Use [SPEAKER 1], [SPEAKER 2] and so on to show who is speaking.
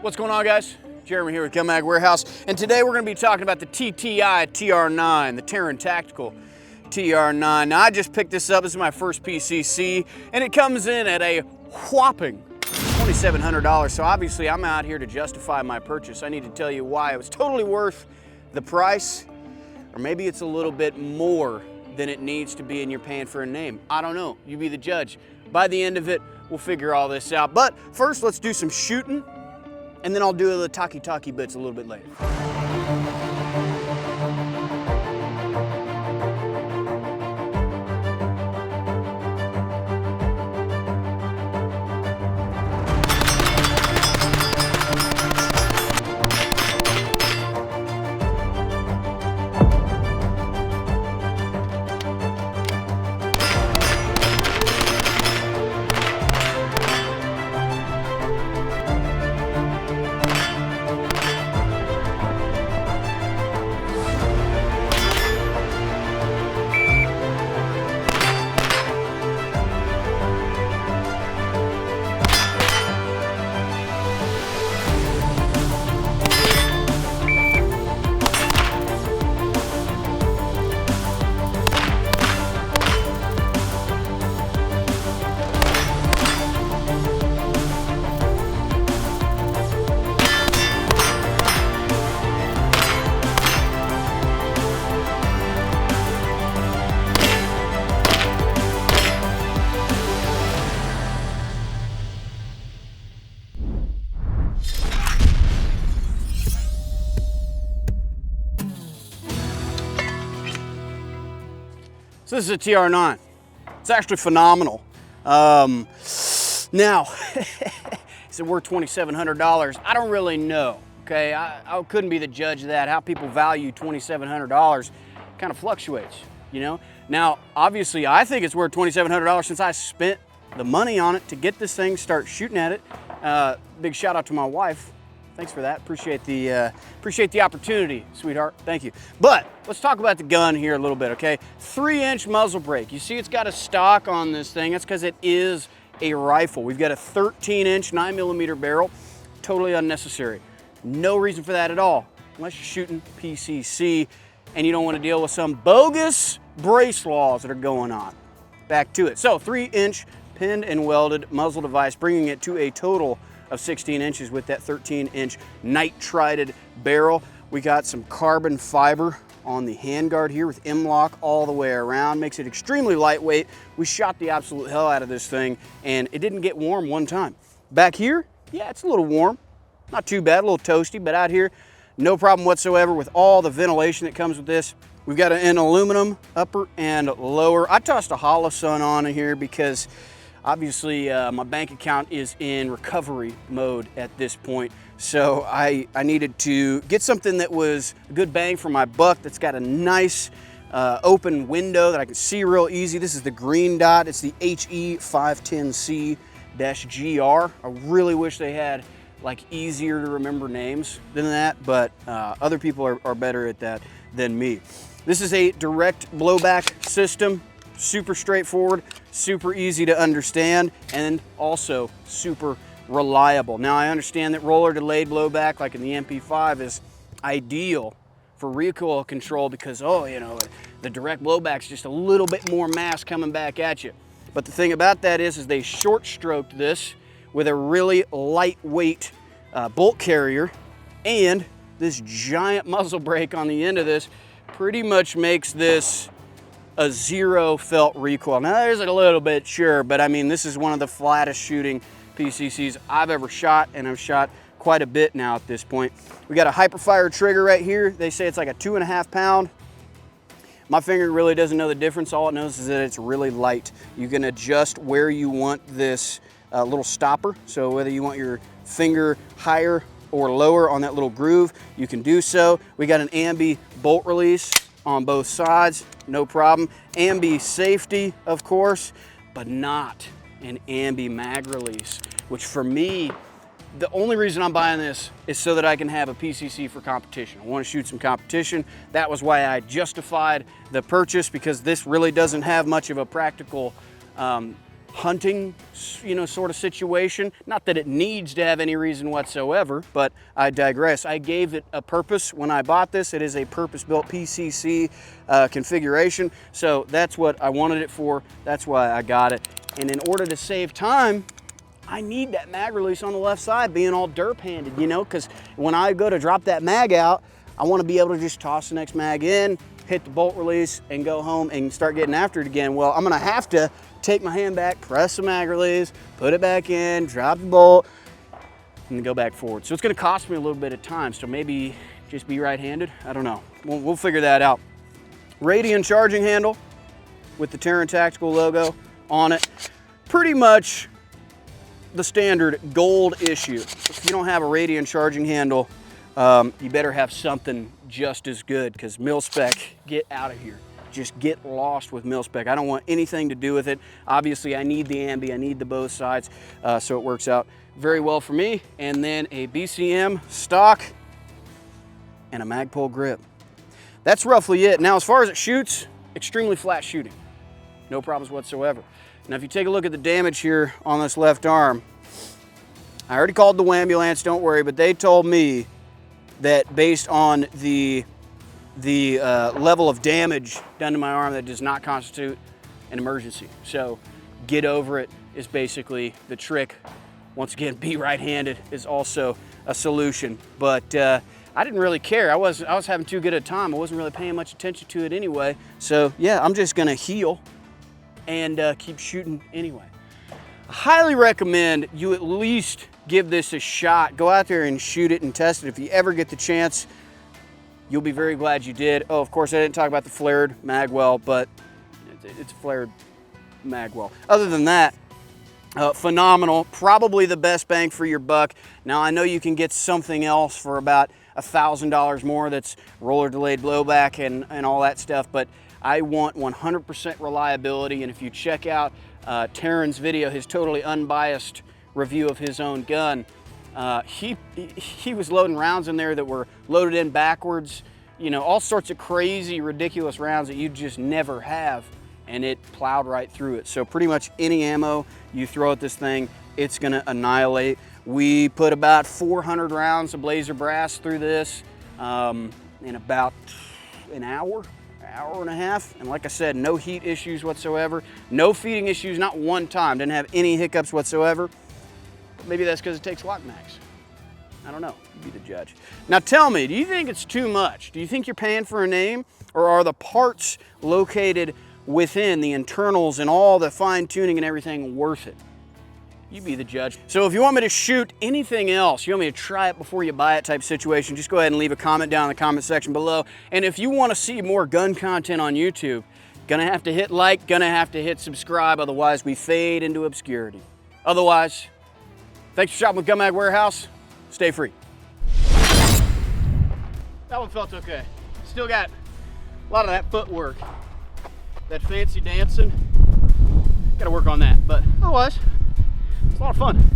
[SPEAKER 1] What's going on, guys? Jeremy here with Gun Mag Warehouse, and today we're going to be talking about the TTI TR-9, the Taran Tactical TR-9. Now, I just picked this up. This is my first PCC, and it comes in at a whopping $2,700. So obviously, I'm out here to justify my purchase. I need to tell you why it was totally worth the price, or maybe it's a little bit more than it needs to be, and you're paying for a name. I don't know. You be the judge. By the end of it, we'll figure all this out. But first, let's do some shooting, and then I'll do the talky bits a little bit later. So this is a TR-9. It's actually phenomenal. Now, is it worth $2,700? I don't really know, okay? I couldn't be the judge of that. How people value $2,700 kind of fluctuates, you know? Now, obviously, I think it's worth $2,700 since I spent the money on it to get this thing, start shooting at it. Big shout out to my wife. Thanks for that. Appreciate the opportunity, sweetheart. Thank you. But let's talk about the gun here a little bit, okay? 3-inch muzzle brake. You see it's got a stock on this thing. That's because it is a rifle. We've got a 13-inch 9mm barrel. Totally unnecessary. No reason for that at all, unless you're shooting PCC and you don't want to deal with some bogus brace laws that are going on. Back to it. So 3-inch pinned and welded muzzle device, bringing it to a total of 16 inches with that 13-inch nitrided barrel. We got some carbon fiber on the handguard here with M-lock all the way around. Makes it extremely lightweight. We shot the absolute hell out of this thing, and it didn't get warm one time. Back here, yeah, it's a little warm. Not too bad, a little toasty, but out here, no problem whatsoever with all the ventilation that comes with this. We've got an aluminum upper and lower. I tossed a Holosun on here because obviously, my bank account is in recovery mode at this point. So I needed to get something that was a good bang for my buck, that's got a nice open window that I can see real easy. This is the green dot. It's the HE510C-GR. I really wish they had like easier to remember names than that, but other people are better at that than me. This is a direct blowback system. Super straightforward, super easy to understand, and also super reliable. Now, I understand that roller delayed blowback, like in the MP5, is ideal for recoil control because, oh, you know, the direct blowback's just a little bit more mass coming back at you. But the thing about that is they short stroked this with a really lightweight bolt carrier, and this giant muzzle brake on the end of this pretty much makes this a zero felt recoil. Now there's a little bit, sure, but I mean, this is one of the flattest shooting PCCs I've ever shot, and I've shot quite a bit now at this point. We got a Hyperfire trigger right here. They say it's like a 2.5 pound. My finger really doesn't know the difference. All it knows is that it's really light. You can adjust where you want this little stopper. So whether you want your finger higher or lower on that little groove, you can do so. We got an ambi bolt release on both sides, no problem. Ambi safety, of course, but not an ambi mag release, which for me, the only reason I'm buying this is so that I can have a PCC for competition. I want to shoot some competition. That was why I justified the purchase, because this really doesn't have much of a practical hunting, you know, sort of situation. Not that it needs to have any reason whatsoever, but I digress. I gave it a purpose when I bought this. It is a purpose-built PCC configuration, so that's what I wanted it for. That's why I got it. And in order to save time, I need that mag release on the left side being all derp-handed, you know, because when I go to drop that mag out, I want to be able to just toss the next mag in, hit the bolt release, and go home and start getting after it again. Well, I'm going to have to take my hand back, press the mag release, put it back in, drop the bolt, and then go back forward. So it's going to cost me a little bit of time, so maybe just be right-handed. I don't know. We'll figure that out. Radian charging handle with the Taran Tactical logo on it. Pretty much the standard gold issue. If you don't have a Radian charging handle, you better have something just as good, because mil-spec, get out of here. Just get lost with mil-spec. I don't want anything to do with it. Obviously, I need the ambi, I need the both sides, so it works out very well for me. And then a BCM stock and a Magpul grip. That's roughly it. Now, as far as it shoots, extremely flat shooting. No problems whatsoever. Now, if you take a look at the damage here on this left arm, I already called the ambulance, don't worry, but they told me that based on the level of damage done to my arm, that does not constitute an emergency. So get over it is basically the trick. Once again, be right-handed is also a solution. But I didn't really care. I was having too good a time. I wasn't really paying much attention to it anyway. So yeah, I'm just gonna heal and keep shooting anyway. I highly recommend you at least give this a shot. Go out there and shoot it and test it. If you ever get the chance, you'll be very glad you did. Oh, of course, I didn't talk about the flared magwell, but it's a flared magwell. Other than that, phenomenal. Probably the best bang for your buck. Now, I know you can get something else for about $1,000 more that's roller delayed blowback and all that stuff, but I want 100% reliability. And if you check out Taran's video, his totally unbiased review of his own gun, he was loading rounds in there that were loaded in backwards, you know, all sorts of crazy, ridiculous rounds that you just never have, and it plowed right through it. So pretty much any ammo you throw at this thing, it's gonna annihilate. We put about 400 rounds of Blazer brass through this in about an hour and a half. And like I said, no heat issues whatsoever, no feeding issues, not one time. Didn't have any hiccups whatsoever. Maybe that's because it takes lock mags. I don't know, you be the judge. Now tell me, do you think it's too much? Do you think you're paying for a name, or are the parts located within the internals and all the fine tuning and everything worth it? You be the judge. So if you want me to shoot anything else, you want me to try it before you buy it type situation, just go ahead and leave a comment down in the comment section below. And if you want to see more gun content on YouTube, gonna have to hit like, gonna have to hit subscribe, otherwise we fade into obscurity. Otherwise, thanks for shopping with Gun Mag Warehouse. Stay free. That one felt okay. Still got a lot of that footwork, that fancy dancing. Got to work on that, but otherwise, it's a lot of fun.